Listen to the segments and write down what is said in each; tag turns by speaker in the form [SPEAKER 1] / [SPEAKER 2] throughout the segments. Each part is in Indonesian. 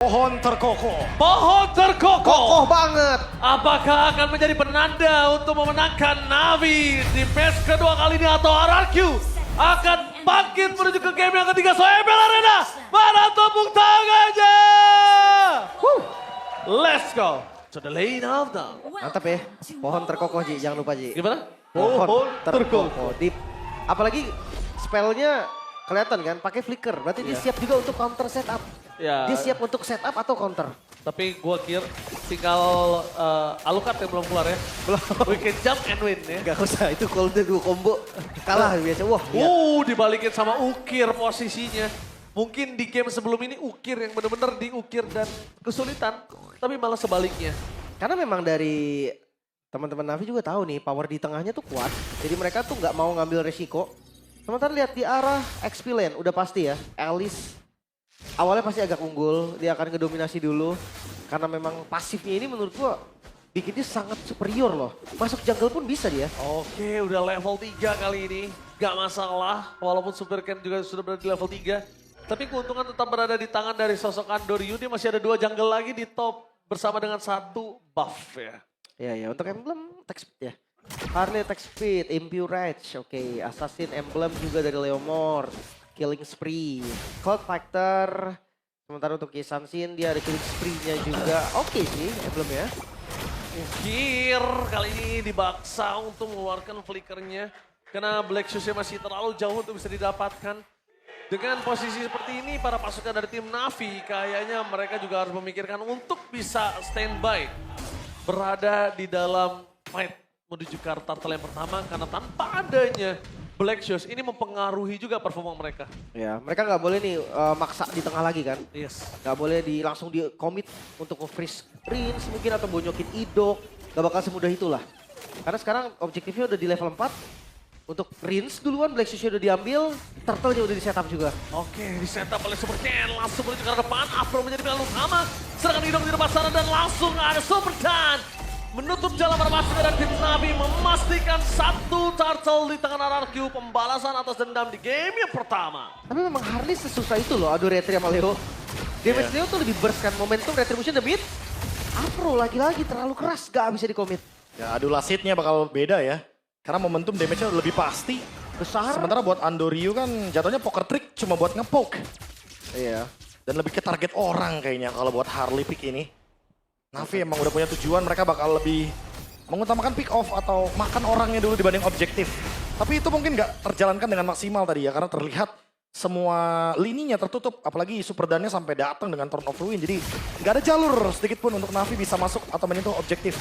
[SPEAKER 1] Pohon terkokoh.
[SPEAKER 2] Pohon terkokoh.
[SPEAKER 3] Kokoh banget.
[SPEAKER 2] Apakah akan menjadi penanda untuk memenangkan Navi di match kedua kali ini atau RRQ akan bangkit menuju ke game yang ketiga Soebel Arena? Mana tepuk tangannya? Let's go to the lane of the...
[SPEAKER 3] Mantap ya. Pohon terkokoh Ji, jangan lupa Ji.
[SPEAKER 2] Gimana?
[SPEAKER 3] Pohon terkokoh. Apalagi spellnya kelihatan kan, pakai flicker. Berarti dia siap juga untuk counter setup.
[SPEAKER 2] Ya.
[SPEAKER 3] Dia siap untuk setup atau counter.
[SPEAKER 2] Tapi gua kira tinggal Alucard yang belum keluar ya. Belum. We can jump and win ya.
[SPEAKER 3] Gak usah, itu kalau udah 2 combo kalah biasa. Wah, lihat.
[SPEAKER 2] Dibalikin sama Ukir posisinya. Mungkin di game sebelum ini Ukir yang benar-benar diukir dan kesulitan. Tapi malah sebaliknya.
[SPEAKER 3] Karena memang dari teman-teman Navi juga tahu nih, power di tengahnya tuh kuat. Jadi mereka tuh nggak mau ngambil resiko. Sementara lihat di arah XP lane, udah pasti ya. Alice awalnya pasti agak unggul, dia akan ngedominasi dulu. Karena memang pasifnya ini menurut gua bikin dia sangat superior loh. Masuk jungle pun bisa dia.
[SPEAKER 2] Oke, udah level 3 kali ini. Gak masalah, walaupun Super Ken juga sudah berada di level 3. Tapi keuntungan tetap berada di tangan dari sosok Andoryu. Dia masih ada 2 jungle lagi di top bersama dengan 1 buff ya.
[SPEAKER 3] Ya, untuk emblem attack speed ya. Harley attack speed, Impure Rage, oke. Assassin emblem juga dari Leomord. Killing Spree, Cloud Factor. Sementara untuk Kisansin dia ada Killing Spree-nya juga. Oke sih emblemnya.
[SPEAKER 2] Ukir kali ini dibaksa untuk mengeluarkan flickernya. Karena Black Shoes-nya masih terlalu jauh untuk bisa didapatkan. Dengan posisi seperti ini, para pasukan dari tim Navi kayaknya mereka juga harus memikirkan untuk bisa standby. Berada di dalam fight menuju ke turtle yang pertama. Karena tanpa adanya Black Shoes ini mempengaruhi juga performa mereka.
[SPEAKER 3] Ya, mereka nggak boleh nih maksa di tengah lagi kan.
[SPEAKER 2] Yes.
[SPEAKER 3] Nggak boleh langsung di commit untuk nge-freeze Rince mungkin atau bonyokin Idok. Gak bakal semudah itulah. Karena sekarang objektifnya udah di level 4. Untuk Rince duluan, Black Shoes udah diambil, Turtle-nya udah di-setup juga.
[SPEAKER 2] Oke, di-setup oleh Super Ken, langsung menuju ke depan, Afro menjadi pilihan utama. Serangan Idok di depan sana dan langsung ada Super Dan. Menutup jalan permasukan dari tim Navi, memastikan 1 Turtle di tangan RRQ, pembalasan atas dendam di game yang pertama.
[SPEAKER 3] Tapi memang Harley sesusah itu loh, adu retri sama Leo. Damage Leo tuh lebih burst kan, momentum retribution the mid. Afro lagi-lagi terlalu keras, gak bisa di-commit.
[SPEAKER 1] Ya adu lasitnya bakal beda ya. Karena momentum damage-nya lebih pasti.
[SPEAKER 3] Besar.
[SPEAKER 1] Sementara buat Andoryu kan jatuhnya poker trick cuma buat ngepoke.
[SPEAKER 3] Iya.
[SPEAKER 1] Dan lebih ke target orang kayaknya kalau buat Harley pick ini. Navi emang udah punya tujuan, mereka bakal lebih mengutamakan pick off atau makan orangnya dulu dibanding objektif. Tapi itu mungkin nggak terjalankan dengan maksimal tadi ya, karena terlihat semua lininya tertutup. Apalagi Super Dan-nya sampai datang dengan Turn of Ruin, jadi nggak ada jalur sedikit pun untuk Navi bisa masuk atau menyentuh objektif.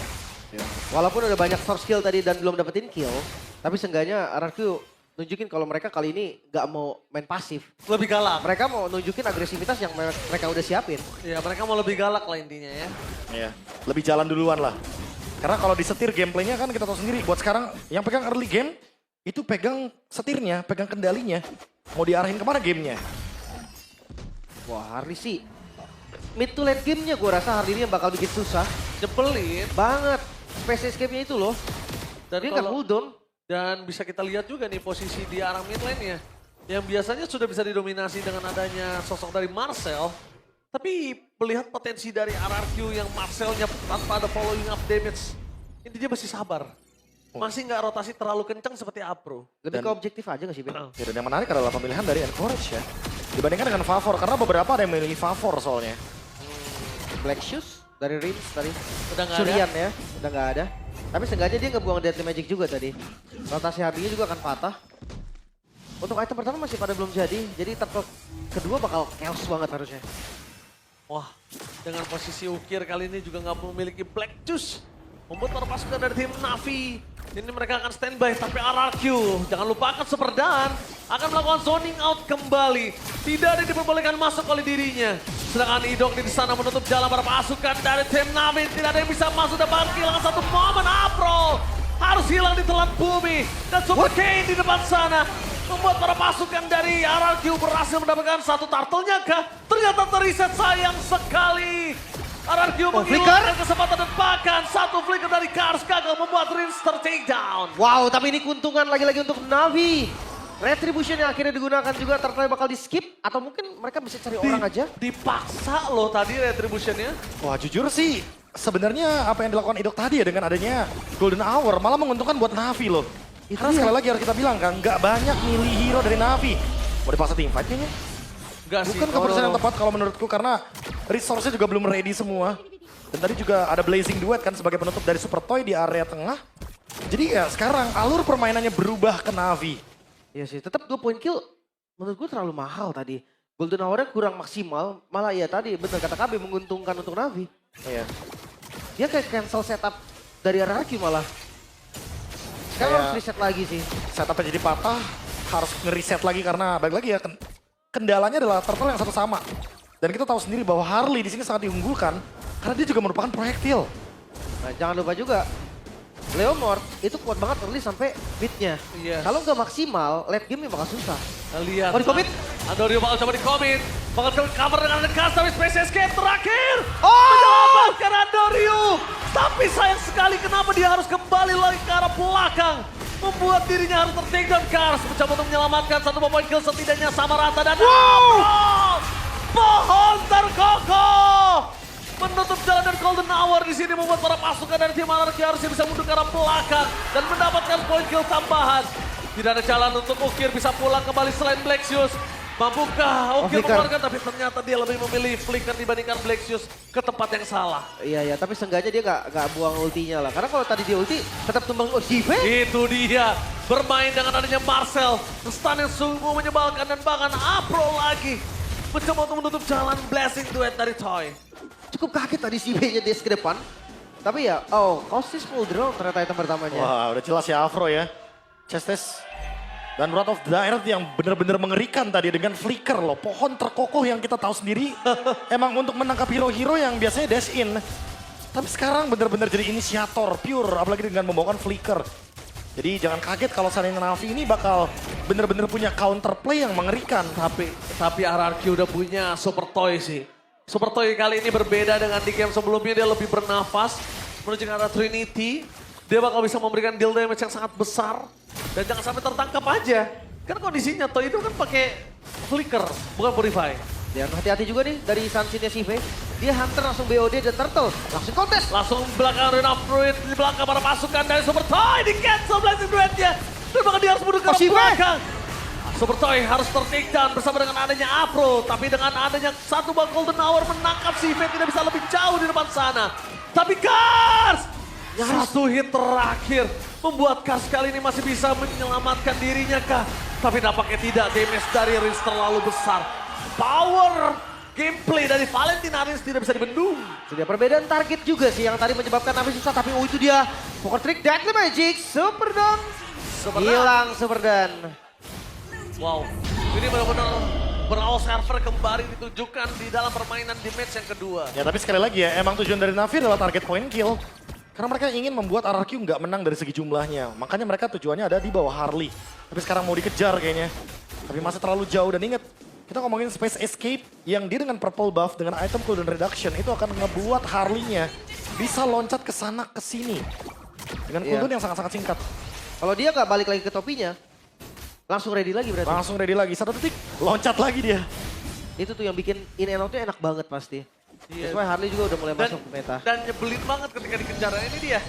[SPEAKER 3] Ya. Walaupun udah banyak source kill tadi dan belum dapetin kill, tapi seenggaknya RRQ nunjukin kalau mereka kali ini nggak mau main pasif.
[SPEAKER 2] Lebih galak.
[SPEAKER 3] Mereka mau nunjukin agresivitas yang mereka udah siapin.
[SPEAKER 2] Ya, mereka mau lebih galak lah intinya ya.
[SPEAKER 1] Ya, lebih jalan duluan lah. Karena kalau disetir gameplaynya kan kita tahu sendiri, buat sekarang yang pegang early game, itu pegang setirnya, pegang kendalinya. Mau diarahin kemana gamenya?
[SPEAKER 3] Wah Harley sih, mid to late gamenya gue rasa Harley ini yang bakal bikin susah.
[SPEAKER 2] Nyebelin.
[SPEAKER 3] Banget, space escape-nya itu loh.
[SPEAKER 2] Dan
[SPEAKER 3] Dia nggak cooldown.
[SPEAKER 2] Dan bisa kita lihat juga nih posisi di arah mid lane ya. Yang biasanya sudah bisa didominasi dengan adanya sosok dari Marcel. Tapi melihat potensi dari RRQ yang Marcelnya tanpa ada following up damage. Ini dia masih sabar. Masih nggak rotasi terlalu kencang seperti Apro.
[SPEAKER 3] Lebih ke objektif aja gak sih Ben?
[SPEAKER 1] Ya, dan yang menarik adalah pemilihan dari Encourage ya. Dibandingkan dengan Favor, karena beberapa ada yang memilih Favor soalnya.
[SPEAKER 3] Black Shoes dari Rince tadi.
[SPEAKER 2] Udah nggak ada.
[SPEAKER 3] Surian ya, udah nggak ada. Tapi seenggaknya dia ngebuang Deadly Magic juga tadi. Rotasi Harley-nya juga akan patah. Untuk item pertama masih pada belum jadi turtle kedua bakal chaos banget harusnya.
[SPEAKER 2] Wah, dengan posisi Ukir kali ini juga nggak memiliki Black Juice. Membuat para pasukan dari tim Navi. Ini mereka akan standby, tapi RRQ, jangan lupakan Super Dan akan melakukan zoning out kembali. Tidak ada yang diperbolehkan masuk oleh dirinya. Sedangkan Idok di sana menutup jalan para pasukan dari tim Navi. Tidak ada yang bisa masuk dan bahkan kehilangan satu momen. Apro harus hilang di telan bumi. Dan Super Kane di depan sana membuat para pasukan dari RRQ berhasil mendapatkan 1 turtle-nya kah? Ternyata teriset, sayang sekali. RRQ menghilangkan kesempatan dan bahkan 1 flicker dari Kars gagal membuat Rince ter-take down.
[SPEAKER 3] Wow, tapi ini keuntungan lagi-lagi untuk Navi. Retribution yang akhirnya digunakan juga Turtle bakal di skip atau mungkin mereka bisa cari orang aja.
[SPEAKER 2] Dipaksa loh tadi retributionnya.
[SPEAKER 1] Wah jujur sih, sebenarnya apa yang dilakukan Idok tadi ya dengan adanya Golden Hour malah menguntungkan buat Navi loh. Karena sekali lagi harus kita bilang kan, nggak banyak milih hero dari Navi. Mau dipaksa teamfight kayaknya?
[SPEAKER 2] Enggak sih.
[SPEAKER 1] Bukan keputusan yang tepat kalau menurutku karena resource-nya juga belum ready semua. Dan tadi juga ada Blazing Duet kan sebagai penutup dari Super Toy di area tengah. Jadi ya sekarang alur permainannya berubah ke Navi.
[SPEAKER 3] Iya sih, tetap 2 point kill menurut gue terlalu mahal tadi. Golden Hour-nya kurang maksimal, malah ya tadi bener kata KB menguntungkan untuk Navi.
[SPEAKER 1] Iya.
[SPEAKER 3] Dia kayak cancel setup dari RRQ malah. Sekarang harus reset lagi sih.
[SPEAKER 1] Setupnya jadi patah, harus nge-reset lagi karena balik lagi ya kendalanya adalah turtle yang satu sama. Dan kita tahu sendiri bahwa Harley di sini sangat diunggulkan karena dia juga merupakan proyektil.
[SPEAKER 3] Nah, jangan lupa juga Leomord itu kuat banget early sampai mid-nya.
[SPEAKER 2] Iya.
[SPEAKER 3] Kalau nggak maksimal, late game bakal susah.
[SPEAKER 2] Lihat.
[SPEAKER 3] Oh, di commit?
[SPEAKER 2] Andorio bakal coba di commit. Bakal cover dengan dekat tapi Space Escape terakhir.
[SPEAKER 3] Oh!
[SPEAKER 2] Menyelamatkan Andorio. Tapi sayang sekali kenapa dia harus kembali lagi ke arah belakang. Membuat dirinya harus ter-take down. Cars mencoba untuk menyelamatkan satu point kill setidaknya sama rata dan pohon terkokoh. Menutup jalan dan Golden Hour di sini membuat para pasukan dari tim Anarchy harusnya bisa mundur ke arah belakang dan mendapatkan point kill tambahan. Tidak ada jalan untuk Ukir bisa pulang kembali selain Blaxius. Mampukah Ukir
[SPEAKER 3] Flicker.
[SPEAKER 2] mengeluarkan tapi ternyata dia lebih memilih Flicker dibandingkan Blaxius ke tempat yang salah.
[SPEAKER 3] Iya, tapi seenggaknya dia nggak buang ultinya lah. Karena kalau tadi dia ulti, tetap tumbang Osive.
[SPEAKER 2] Itu dia, bermain dengan adanya Marcel. Stun yang sungguh menyebalkan dan bahkan Apro lagi. Mencoba untuk menutup jalan Blazing Duet dari Toy.
[SPEAKER 3] Cukup kaget tadi si B-nya dia ke depan. Tapi ya, Costis full drone ternyata item pertamanya.
[SPEAKER 1] Wah udah jelas ya Afro ya. Chestes dan Wrath of the Earth yang benar-benar mengerikan tadi dengan flicker loh. Pohon terkokoh yang kita tahu sendiri emang untuk menangkap hero-hero yang biasanya dash in. Tapi sekarang benar-benar jadi inisiator pure apalagi dengan membawakan flicker. Jadi jangan kaget kalau seandainya Navi ini bakal benar-benar punya counterplay yang mengerikan.
[SPEAKER 2] Tapi RRQ udah punya Super Toy sih. Super Toy kali ini berbeda dengan di game sebelumnya, dia lebih bernafas menuju ke arah Trinity. Dia bakal bisa memberikan deal damage yang sangat besar. Dan jangan sampai tertangkap aja. Kan kondisinya Toy itu kan pakai flicker, bukan purify.
[SPEAKER 3] Dan hati-hati juga nih dari Sansinnya si V. Dia hunter langsung BOD dan turtle. Langsung kontes.
[SPEAKER 2] Langsung belakang Ring of Fruit, di belakang para pasukan dari Super Toy. Di cancel Blazing Duetnya. Dan bahkan dia harus mundur ke arah belakang. Super Toy harus ter-take down bersama dengan adanya Afro. Tapi dengan adanya satu bang Golden Hour menangkap si V tidak bisa lebih jauh di depan sana. Tapi Cars! Satu hit terakhir membuat Cars kali ini masih bisa menyelamatkan dirinya kah? Tapi nampaknya tidak, damage dari Riz terlalu besar. Power gameplay dari Valentina Riz tidak bisa dibendung.
[SPEAKER 3] Sudah perbedaan target juga sih yang tadi menyebabkan Navi susah. Tapi itu dia poker trick Deadly Magic. Super Dawn. Hilang Super Dawn.
[SPEAKER 2] Wow, ini benar-benar berawal server kembali ditunjukkan di dalam permainan di match yang kedua.
[SPEAKER 1] Ya tapi sekali lagi ya emang tujuan dari Navi adalah target point kill. Karena mereka ingin membuat RRQ nggak menang dari segi jumlahnya. Makanya mereka tujuannya ada di bawah Harley. Tapi sekarang mau dikejar kayaknya. Tapi masih terlalu jauh dan ingat. Kita ngomongin Space Escape yang dia dengan purple buff dengan item cooldown reduction itu akan ngebuat Harley-nya bisa loncat ke sana ke sini. Dengan cooldown yang sangat-sangat singkat.
[SPEAKER 3] Kalau dia nggak balik lagi ke topinya, langsung ready lagi berarti.
[SPEAKER 1] Langsung ready lagi, 1 detik loncat lagi dia.
[SPEAKER 3] Itu tuh yang bikin in and out-nya enak banget pasti.
[SPEAKER 2] Iya.
[SPEAKER 3] That's why Harley juga udah mulai masuk ke meta.
[SPEAKER 2] Dan nyebelin banget ketika dikejar. Ini dia.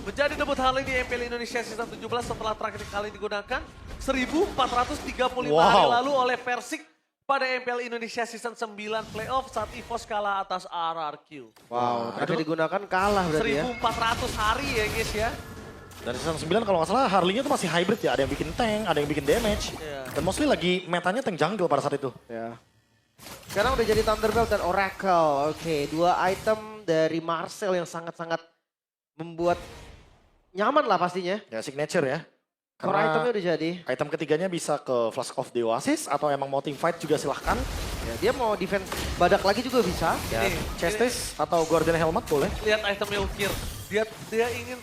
[SPEAKER 2] Menjadi debut Harley di MPL Indonesia Season 17 setelah terakhir kali digunakan 1435 hari lalu oleh Persik pada MPL Indonesia Season 9 Playoff saat EVOS kalah atas RRQ.
[SPEAKER 3] Wow, terakhir digunakan kalah berarti ya.
[SPEAKER 2] 1400 hari ya guys ya.
[SPEAKER 1] Dan season 9 kalau nggak salah Harley-nya tuh masih hybrid ya. Ada yang bikin tank, ada yang bikin damage.
[SPEAKER 2] Iya.
[SPEAKER 1] Dan mostly lagi metanya tank jungle pada saat itu.
[SPEAKER 3] Ya. Sekarang udah jadi Thunderbelt dan Oracle. Oke, 2 item dari Marcel yang sangat-sangat membuat nyaman lah pastinya.
[SPEAKER 1] Ya signature ya.
[SPEAKER 3] Core itemnya udah jadi.
[SPEAKER 1] Item ketiganya bisa ke Flask of the Oasis atau emang mau team fight juga silahkan.
[SPEAKER 3] Ya, dia mau defense badak lagi juga bisa.
[SPEAKER 1] Ya,
[SPEAKER 2] Ini-
[SPEAKER 1] Chestis atau Guardian Helmet boleh.
[SPEAKER 2] Lihat itemnya Ukir. Dia ingin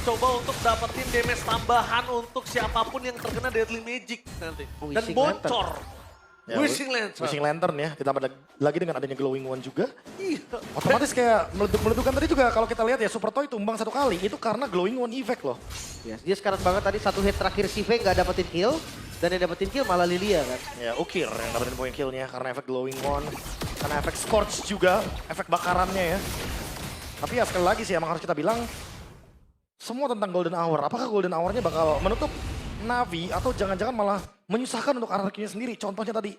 [SPEAKER 2] coba untuk dapetin damage tambahan untuk siapapun yang terkena Deadly Magic nanti. Dan
[SPEAKER 3] Wishing
[SPEAKER 2] bocor.
[SPEAKER 1] Ya,
[SPEAKER 2] Wishing Lantern.
[SPEAKER 1] Wishing Lantern ya, ditambah lagi dengan adanya Glowing One juga.
[SPEAKER 2] Iya.
[SPEAKER 1] Otomatis kayak meleduk-meledukan tadi juga kalau kita lihat ya Super Toy tumbang 1 kali. Itu karena Glowing One effect loh.
[SPEAKER 3] Ya, dia sekarat banget tadi 1 hit terakhir si V nggak dapetin kill. Dan yang dapetin kill malah Lilia kan.
[SPEAKER 1] Ya, Ukir yang dapetin poin killnya karena efek glowing one, karena efek scorch juga, efek bakarannya ya. Tapi ya sekali lagi sih emang harus kita bilang semua tentang Golden Hour. Apakah Golden Hour-nya bakal menutup Navi atau jangan-jangan malah menyusahkan untuk RRQ-nya sendiri? Contohnya tadi,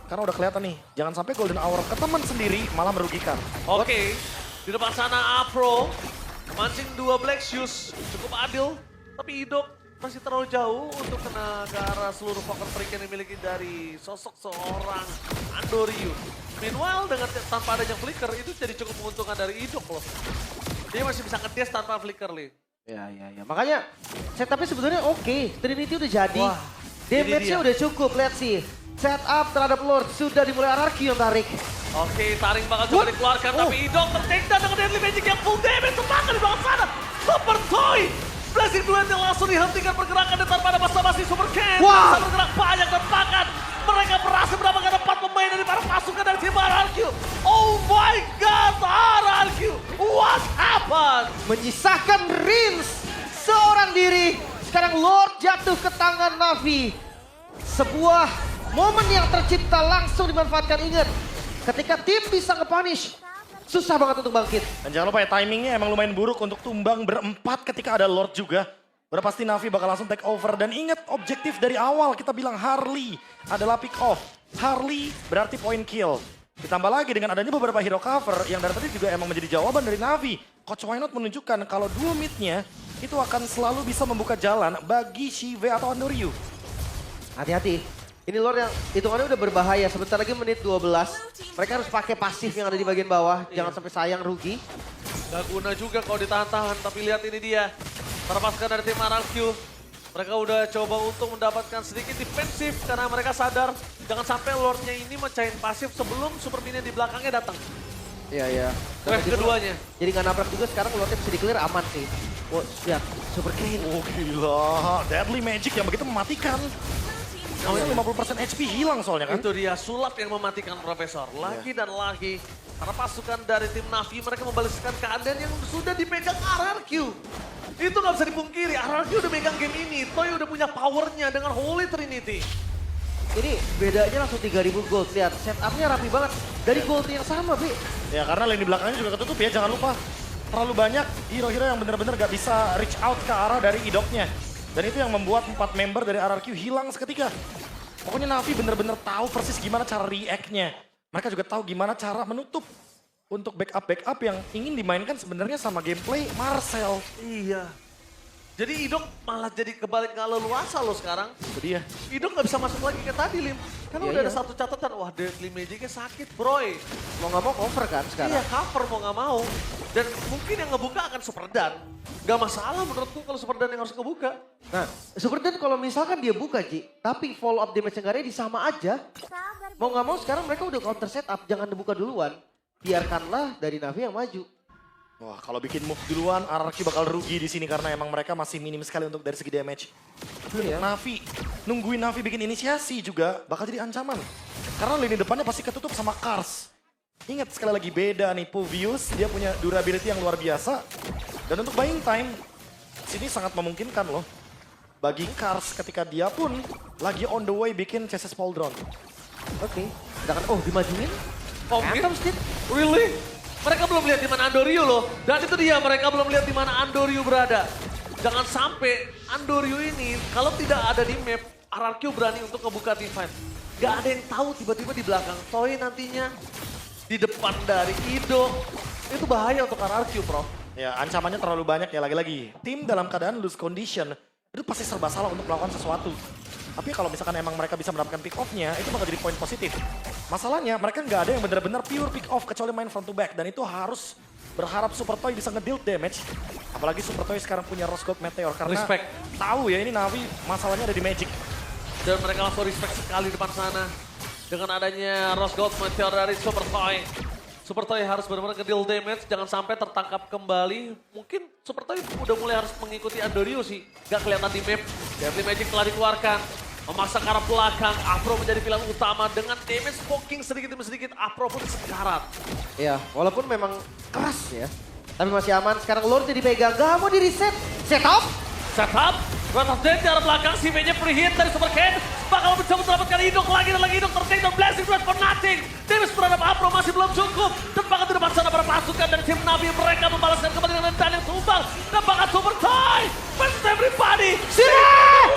[SPEAKER 1] karena udah kelihatan nih, jangan sampai Golden Hour ke teman sendiri malah merugikan.
[SPEAKER 2] Oke, di depan sana Afro memancing 2 Black Shoes, cukup adil. Tapi Idok masih terlalu jauh untuk kena ke arah seluruh poker freak yang dimiliki dari sosok seorang Andoryu. Meanwhile dengan tanpa adanya flicker itu jadi cukup menguntungkan dari Idok loh. Dia masih bisa ngedes tanpa flicker, Lee.
[SPEAKER 3] Ya. Makanya setupnya sebetulnya oke. Trinity udah jadi.
[SPEAKER 2] Wah,
[SPEAKER 3] Damage-nya
[SPEAKER 2] ini dia.
[SPEAKER 3] udah cukup, lihat sih. Setup terhadap Lord sudah dimulai RRQ yang tarik.
[SPEAKER 2] Oke, taring bakal coba dikeluarkan, tapi Idok tertake down dengan deadly magic yang full damage. Terbakar di bawah sana. Super Toy! Blazing Duet yang langsung dihentikan pergerakan dan tanpa ada basa-basi Super Ken.
[SPEAKER 3] Wah!
[SPEAKER 2] Bisa bergerak banyak dan bahkan mereka berhasil mendapatkan 4 pemain dari para pasukan dari tim RRQ. Oh my god, RRQ! What happened?
[SPEAKER 3] Menyisakan Rins seorang diri. Sekarang Lord jatuh ke tangan Navi. Sebuah momen yang tercipta langsung dimanfaatkan. Ingat, ketika tim bisa nge-punish, susah banget untuk bangkit.
[SPEAKER 1] Dan jangan lupa ya timingnya emang lumayan buruk untuk tumbang berempat ketika ada Lord juga. Udah pasti Navi bakal langsung take over. Dan ingat objektif dari awal kita bilang Harley adalah pick off. Harley berarti point kill. Ditambah lagi dengan adanya beberapa hero cover yang dari tadi juga emang menjadi jawaban dari Navi. Coach Wynot menunjukkan kalau duo midnya itu akan selalu bisa membuka jalan bagi Shive atau Andoryu.
[SPEAKER 3] Hati-hati. Ini Lord yang hitungannya udah berbahaya. Sebentar lagi menit 12. Mereka harus pakai pasif yang ada di bagian bawah. Jangan sampai sayang rugi.
[SPEAKER 2] Gak guna juga kalau ditahan-tahan, tapi lihat ini dia. Para pasukan dari tim RRQ. Mereka udah coba untuk mendapatkan sedikit defensif karena mereka sadar jangan sampai Lordnya ini mecahin pasif sebelum super minion di belakangnya datang.
[SPEAKER 3] Iya.
[SPEAKER 2] Wave keduanya.
[SPEAKER 3] Jadi nggak nabrak juga sekarang Lordnya bisa di-clear aman sih. Oh, lihat. Super Kane.
[SPEAKER 1] Oh gila, deadly magic yang begitu mematikan. Namanya 50% HP hilang soalnya kan.
[SPEAKER 2] Itu dia sulap yang mematikan Profesor. Lagi dan lagi. Karena pasukan dari tim Navi mereka membalaskan keadaan yang sudah dipegang RRQ. Itu nggak bisa dipungkiri, RRQ udah megang game ini. Toy udah punya powernya dengan Holy Trinity.
[SPEAKER 3] Ini bedanya langsung 3000 gold. Lihat, setupnya rapi banget. Dari gold yang sama, Bi.
[SPEAKER 1] Ya karena lini belakangnya juga ketutup ya, jangan lupa. Terlalu banyak hero-hero yang benar-benar gak bisa reach out ke arah dari idoknya. Dan itu yang membuat 4 member dari RRQ hilang seketika. Pokoknya Navi benar-benar tahu persis gimana cara react-nya. Mereka juga tahu gimana cara menutup untuk backup-backup yang ingin dimainkan sebenarnya sama gameplay Marcel.
[SPEAKER 2] Iya. Jadi Idok malah jadi kebalik nggak leluasa loh sekarang.
[SPEAKER 1] Itu dia.
[SPEAKER 2] Idok nggak bisa masuk lagi ke tadi, Lim. Karena
[SPEAKER 3] Iya,
[SPEAKER 2] udah
[SPEAKER 3] iya.
[SPEAKER 2] ada satu catatan, wah deadly magicnya sakit, broy.
[SPEAKER 3] Mau nggak mau cover kan sekarang.
[SPEAKER 2] Iya, cover mau nggak mau. Dan mungkin yang ngebuka akan Superdan. Gak masalah menurutku kalau Superdan yang harus ngebuka.
[SPEAKER 3] Nah, seperti kalau misalkan dia buka, Ji. Tapi follow up damage yang ready sama aja. Mau nggak mau sekarang mereka udah counter setup. Jangan dibuka duluan. Biarkanlah dari Navi yang maju.
[SPEAKER 1] Wah, kalau bikin move duluan, RRQ bakal rugi di sini karena emang mereka masih minim sekali untuk dari segi damage.
[SPEAKER 3] Iya.
[SPEAKER 1] Navi, nungguin Navi bikin inisiasi juga bakal jadi ancaman. Karena lini depannya pasti ketutup sama Kars. Ingat sekali lagi beda nih, Puvius dia punya durability yang luar biasa. Dan untuk buying time, sini sangat memungkinkan loh. Bagi Kars ketika dia pun lagi on the way bikin CSS Pauldron.
[SPEAKER 3] Oke. Sedangkan, oh dimajuin.
[SPEAKER 2] Mungkin?
[SPEAKER 3] Anthem Steve.
[SPEAKER 2] Really? Mereka belum lihat di mana Andoryu loh. Dan itu dia, mereka belum lihat di mana Andoryu berada. Jangan sampai Andoryu ini, kalau tidak ada di map, RRQ berani untuk ngebuka team fight. Gak ada yang tahu tiba-tiba di belakang Toy nantinya. Di depan dari Ido. Itu bahaya untuk RRQ, Prof.
[SPEAKER 1] Ya, ancamannya terlalu banyak ya lagi-lagi. Tim dalam keadaan lose condition, itu pasti serba salah untuk melakukan sesuatu. Tapi kalau misalkan emang mereka bisa mendapatkan pick off-nya, itu bakal jadi poin positif. Masalahnya mereka nggak ada yang benar-benar pure pick off kecuali main front to back. Dan itu harus berharap Super Toy bisa nge-deal damage. Apalagi Super Toy sekarang punya Rose Gold Meteor. Karena
[SPEAKER 2] Respect.
[SPEAKER 1] tahu ya ini Navi masalahnya ada di Magic.
[SPEAKER 2] Dan mereka langsung respect sekali depan sana. Dengan adanya Rose Gold Meteor dari Super Toy. Super Toy harus benar-benar nge-deal damage, jangan sampai tertangkap kembali. Mungkin Super Toy udah mulai harus mengikuti Andoryu sih. Gak kelihatan di map, Deadly Magic telah dikeluarkan. Memaksa ke arah belakang, Afro menjadi pilihan utama. Dengan damage poking sedikit demi sedikit, Afro pun sekarat.
[SPEAKER 3] Ya, walaupun memang keras ya. Tapi masih aman. Sekarang Lord dipegang. Gak mau di reset. Setup.
[SPEAKER 2] Setup, Atas dari arah belakang, si V-nya free hit dari Super Ken. Bakal mencoba mendapatkan Indok lagi dan lagi Indok tertake dan blessing blast for nothing. Davis berhadap Apro masih belum cukup. Dan bahkan di depan sana para pasukan dari tim Navi mereka membalaskan kembali dengan dan yang tumbang. Dan bahkan Super Toy versus everybody. Sini!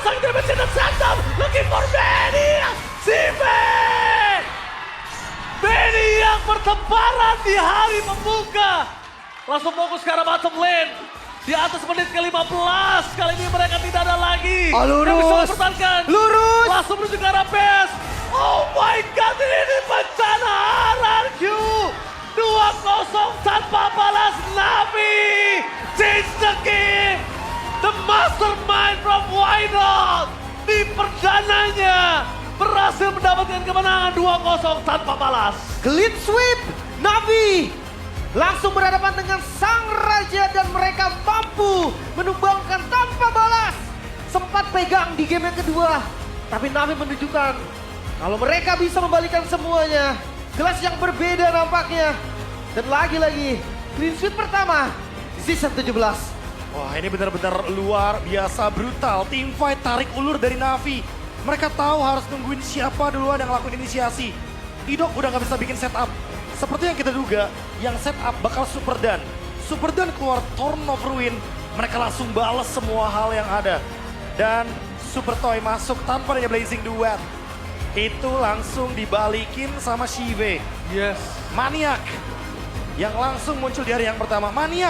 [SPEAKER 2] Sang damage dan Santam looking for Benny. Si Benny yang bertebaran di hari pembuka. Langsung fokus ke arah bottom lane. Di atas menit ke-15. Kali ini mereka tidak ada lagi.
[SPEAKER 3] Lurus.
[SPEAKER 2] Yang bisa mempertahankan.
[SPEAKER 3] Lurus.
[SPEAKER 2] Langsung menuju ke arah base. Oh my god, ini bencana RRQ. 2-0 tanpa balas Navi. Change the game. The mastermind from Wydot. Di perdananya berhasil mendapatkan kemenangan 2-0 tanpa balas.
[SPEAKER 3] Clean sweep, Navi langsung berhadapan dengan sang raja dan mereka mampu menumbangkan tanpa balas. Sempat pegang di game yang kedua, tapi Navi menunjukkan kalau mereka bisa membalikan semuanya. Kelas yang berbeda nampaknya. Dan lagi-lagi clean sweep pertama di season 17.
[SPEAKER 1] Wah, ini benar-benar luar biasa brutal. Team fight tarik ulur dari Navi. Mereka tahu harus nungguin siapa duluan yang lakuin inisiasi. Idok udah gak bisa bikin setup. Seperti yang kita duga, yang setup bakal Super Dan. Super Dan keluar Thorn of Ruin, mereka langsung balas semua hal yang ada. Dan Super Toy masuk tanpa adanya Blazing Duet. Itu langsung dibalikin sama Shive.
[SPEAKER 2] Yes.
[SPEAKER 1] Maniak yang langsung muncul di hari yang pertama. Maniak